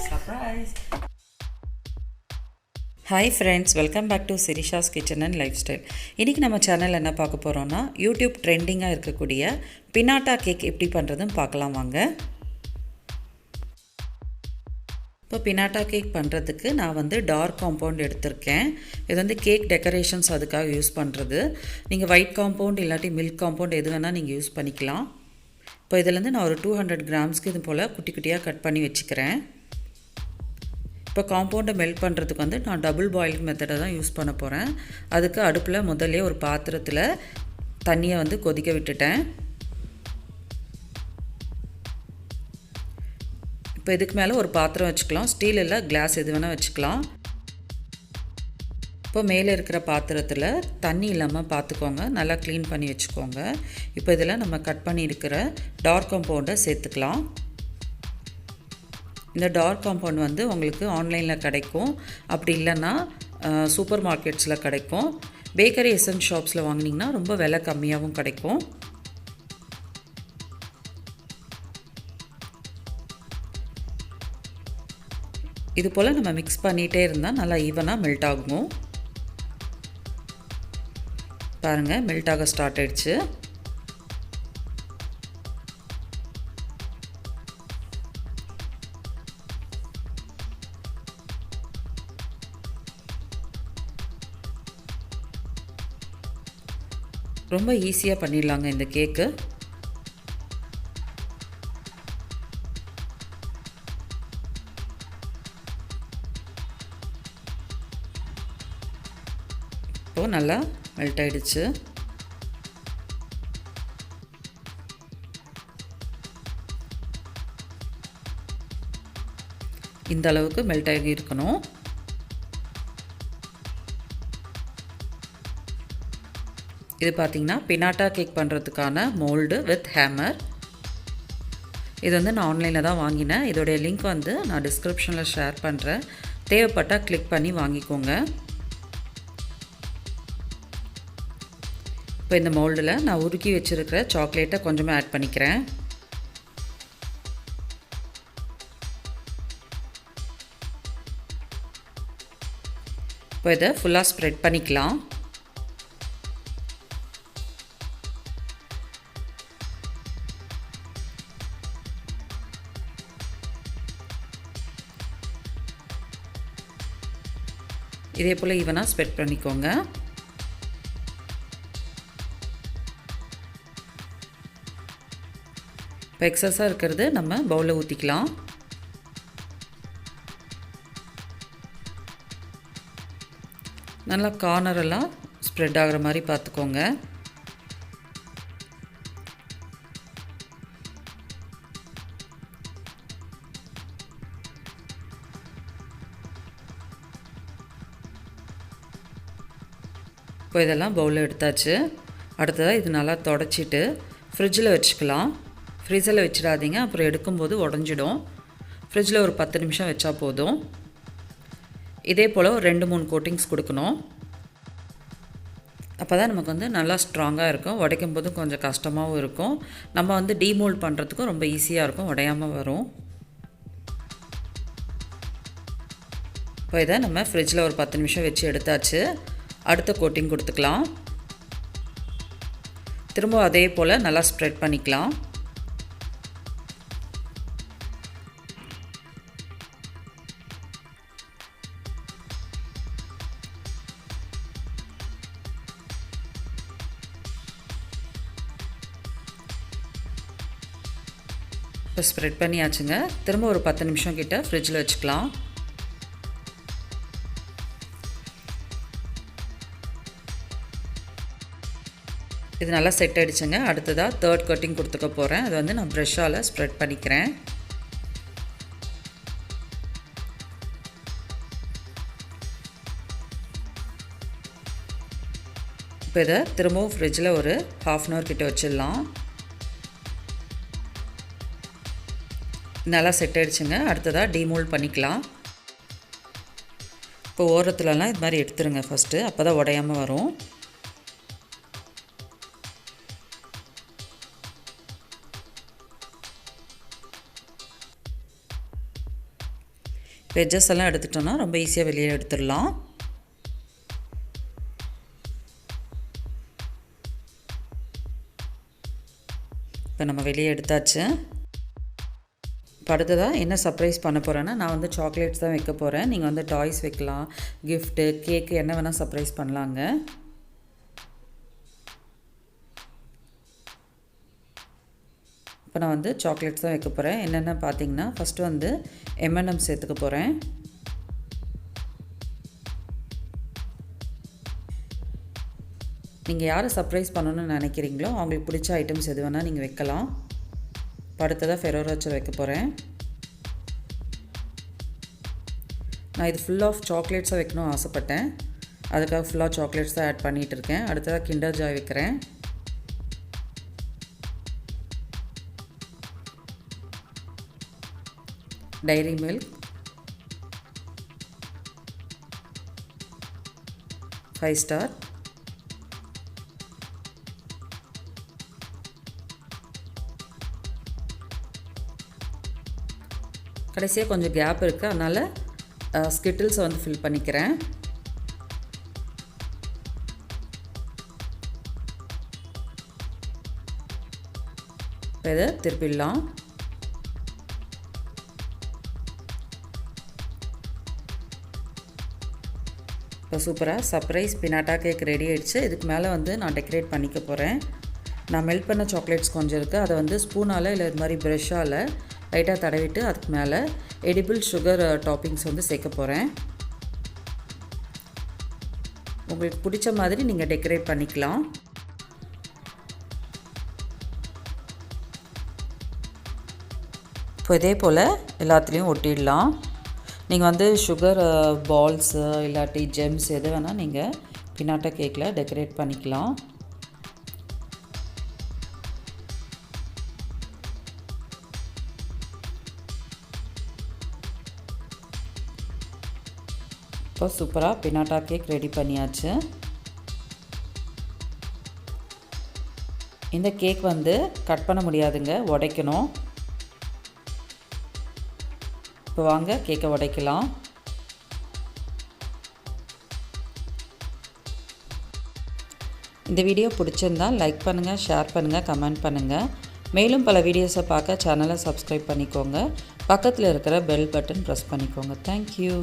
Surprise! Hi friends, welcome back to Sirisha's Kitchen and Lifestyle. இன்னைக்கு நம்ம சேனல்ல என்ன பார்க்க போறோம்னா YouTube ட்ரெண்டிங்கா இருக்கக்கூடிய பினாட்டா கேக் எப்படி பண்றதுன்னு பார்க்கலாம் வாங்க. இப்போ பினாட்டா கேக் பண்ணுறதுக்கு நான் வந்து டார்க் காம்பவுண்ட் எடுத்திருக்கேன். இது வந்து கேக் டெக்கரேஷன்ஸ் அதுக்காக யூஸ் பண்ணுறது. நீங்கள் ஒயிட் காம்பவுண்ட் இல்லாட்டி மில்க் காம்பவுண்ட் எது வேணால் நீங்கள் யூஸ் பண்ணிக்கலாம். இப்போ இதிலேருந்து நான் ஒரு 200 கிராம்ஸ்க்கு இது போல் குட்டி குட்டியாக கட் பண்ணி வச்சுக்கிறேன். இப்போ காம்பவுண்டை மெல்ட் பண்ணுறதுக்கு வந்து நான் டபுள் பாயிலிங் மெத்தடை தான் யூஸ் பண்ண போகிறேன். அதுக்கு அடுப்பில் முதல்ல ஒரு பாத்திரத்தில் தண்ணியை வந்து கொதிக்க விட்டுட்டேன். இப்போ இதுக்கு மேலே ஒரு பாத்திரம் வச்சுக்கலாம். ஸ்டீல் இல்லை கிளாஸ் எது வேணால் வச்சுக்கலாம். இப்போ மேலே இருக்கிற பாத்திரத்தில் தண்ணி இல்லாமல் பார்த்துக்கோங்க, நல்லா க்ளீன் பண்ணி வச்சுக்கோங்க. இப்போ இதில் நம்ம கட் பண்ணி இருக்கிற டார்க் காம்பவுண்டை சேர்த்துக்கலாம். இந்த டார்க் காம்பவுண்ட் வந்து உங்களுக்கு ஆன்லைனில் கிடைக்கும், அப்படி இல்லைன்னா சூப்பர் மார்க்கெட்ஸில் கிடைக்கும். பேக்கரி எசன்ஸ் ஷாப்ஸில் வாங்கினீங்கன்னா ரொம்ப விலை கம்மியாகவும் கிடைக்கும். இது போல் நம்ம மிக்ஸ் பண்ணிகிட்டே இருந்தால் நல்லா ஈவனாக மெல்ட் ஆகும். பாருங்கள், மெல்ட் ஆக ஸ்டார்ட் ஆயிடுச்சு. ரொம்ப ஈஸியாக பண்ணிடலாங்க இந்த கேக்கு. இப்போது நல்லா மெல்ட் ஆகிடுச்சு. இந்த அளவுக்கு மெல்ட் ஆகி இருக்கணும். இது பார்த்திங்கன்னா பினாட்டா கேக் பண்ணுறதுக்கான மோல்டு வித் ஹேமர். இது வந்து நான் ஆன்லைனில் தான் வாங்கினேன். இதோடைய லிங்க் வந்து நான் டிஸ்கிரிப்ஷனில் ஷேர் பண்ணுறேன். தேவைப்பட்டால் கிளிக் பண்ணி வாங்கிக்கோங்க. இப்போ இந்த மோல்டில் நான் உருக்கி வச்சுருக்கிற சாக்லேட்டை கொஞ்சமாக ஆட் பண்ணிக்கிறேன். இப்போ இதை ஃபுல்லாக ஸ்ப்ரெட் பண்ணிக்கலாம். இதே போல் ஈவனாக ஸ்ப்ரெட் பண்ணிக்கோங்க. இப்போ எக்ஸஸாக இருக்கிறது நம்ம பவுலில் ஊற்றிக்கலாம். நல்லா கார்னரெல்லாம் ஸ்ப்ரெட் ஆகிற மாதிரி பார்த்துக்கோங்க. இப்போ இதெல்லாம் பவுலில் எடுத்தாச்சு. அடுத்ததாக இது நல்லா தொடச்சிட்டு ஃப்ரிட்ஜில் வச்சுக்கலாம். ஃப்ரிட்ஜில் வச்சிடாதீங்க, அப்புறம் எடுக்கும்போது உடஞ்சிடும். ஃப்ரிட்ஜில் ஒரு 10 நிமிஷம் வச்சா போதும். இதே போல் ஒரு 2-3 கோட்டிங்ஸ் கொடுக்கணும். அப்போ தான் நமக்கு வந்து நல்லா ஸ்ட்ராங்காக இருக்கும். உடைக்கும் போதும் கொஞ்சம் கஷ்டமாகவும் இருக்கும். நம்ம வந்து டீமோல்ட் பண்ணுறதுக்கும் ரொம்ப ஈஸியாக இருக்கும், உடையாமல் வரும். இப்போ இதை நம்ம ஃப்ரிட்ஜில் ஒரு 10 நிமிஷம் வச்சு எடுத்தாச்சு. அடுத்த கோட்டிங் கொடுத்துக்கலாம். திரும்ப அதே போல் நல்லா ஸ்ப்ரெட் பண்ணிக்கலாம். இப்போ ஸ்ப்ரெட் பண்ணியாச்சுங்க. திரும்ப ஒரு 10 நிமிஷம் கிட்ட ஃப்ரிட்ஜில் வச்சுக்கலாம். இது நல்லா செட் ஆகிடுச்சுங்க. அடுத்ததாக தேர்ட் கோட்டிங் கொடுத்துக்க போகிறேன். அது வந்து நான் ப்ரெஷ்ஷால் ஸ்ப்ரெட் பண்ணிக்கிறேன். இப்போ இதை திரும்பவும் ஃப்ரிட்ஜில் ஒரு 1/2 அன் ஹவர் கிட்ட வச்சிடலாம். நல்லா செட் ஆகிடுச்சுங்க. அடுத்ததாக டீமோல்ட் பண்ணிக்கலாம். இப்போ ஓரத்துலலாம் இது மாதிரி எடுத்துருங்க ஃபஸ்ட்டு, அப்போ தான் உடையாமல் வரும். வெஜ்ஜஸ் எல்லாம் எடுத்துட்டோன்னா ரொம்ப ஈஸியாக வெளியே எடுத்துடலாம். இப்போ நம்ம வெளியே எடுத்தாச்சு. இப்போ அடுத்ததாக என்ன சர்ப்ரைஸ் பண்ண போகிறேன்னா, நான் வந்து சாக்லேட்ஸ் தான் வைக்க போகிறேன். நீங்கள் வந்து டாய்ஸ் வைக்கலாம், கிஃப்ட்டு, கேக்கு என்ன வேணால் சர்ப்ரைஸ் பண்ணலாங்க. இப்போ நான் வந்து சாக்லேட்ஸ் தான் வைக்க போகிறேன். என்னென்ன பார்த்தீங்கன்னா, ஃபஸ்ட்டு வந்து M&M சேர்த்துக்க போகிறேன். நீங்கள் யாரை சர்ப்ரைஸ் பண்ணணும்னு நினைக்கிறீங்களோ அவங்களுக்கு பிடிச்ச ஐட்டம்ஸ் எது வேணால் நீங்கள் வைக்கலாம். இப்போ அடுத்ததாக ஃபெரோ ரோச்சர் வைக்க போகிறேன். நான் இது ஃபுல் ஆஃப் சாக்லேட்ஸாக வைக்கணும்னு ஆசைப்பட்டேன். அதுக்காக ஃபுல்லாக சாக்லேட்ஸ் தான் ஆட் பண்ணிகிட்டு இருக்கேன். அடுத்ததாக கிண்டர் ஜாய் வைக்கிறேன். டைரி மில்க், 5 ஸ்டார், கடைசியாக கொஞ்சம் கேப் இருக்குது, அதனால் ஸ்கிட்டில்ஸை வந்து ஃபில் பண்ணிக்கிறேன். இப்போ இதை திருப்பிடலாம். இப்போ சூப்பராக சர்ப்ரைஸ் பினாட்டா கேக் ரெடி ஆகிடுச்சு. இதுக்கு மேலே வந்து நான் டெக்கரேட் பண்ணிக்க போகிறேன். நான் மெல்ட் பண்ண சாக்லேட்ஸ் கொஞ்சம் இருக்குது, அதை வந்து ஸ்பூனால் இல்லை இது மாதிரி ப்ரெஷ்ஷால் லைட்டாக தடவிட்டு அதுக்கு மேலே எடிபிள் சுகர் டாப்பிங்ஸ் வந்து சேர்க்க போகிறேன். உங்களுக்கு பிடிச்ச மாதிரி நீங்கள் டெக்கரேட் பண்ணிக்கலாம். இப்போ இதே போல் எல்லாத்துலேயும் ஒட்டிடலாம். நீங்கள் வந்து சுகர் பால்ஸு இல்லாட்டி ஜெம்ஸ் எது வேணால் நீங்கள் பினாட்டா கேக்கில் டெக்கரேட் பண்ணிக்கலாம். இப்போ சூப்பராக பினாட்டா கேக் ரெடி பண்ணியாச்சு. இந்த கேக் வந்து கட் பண்ண முடியாதுங்க, உடைக்கணும். இப்போ வாங்க கேக்கை உடைக்கலாம். இந்த வீடியோ பிடிச்சிருந்தால் லைக் பண்ணுங்கள், ஷேர் பண்ணுங்கள், கமெண்ட் பண்ணுங்கள். மேலும் பல வீடியோஸை பார்க்க சேனலை சப்ஸ்கிரைப் பண்ணிக்கோங்க. பக்கத்தில் இருக்கிற பெல் பட்டன் ப்ரெஸ் பண்ணிக்கோங்க. தேங்க்யூ.